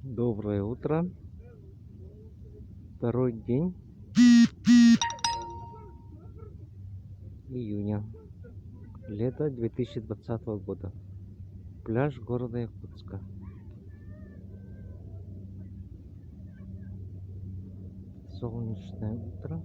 Доброе утро. Второй день июня. Лето 2020 года. Пляж города Якутска. Солнечное утро.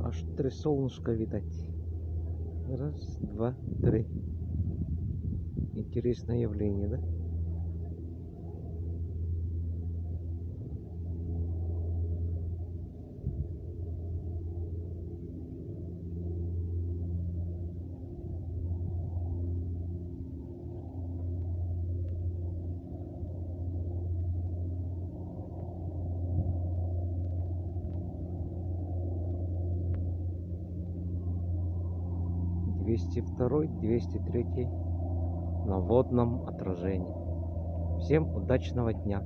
Аж три солнышка видать. Раз, два, три. Интересное явление, да? Двести второй, 203 на водном отражении. Всем удачного дня!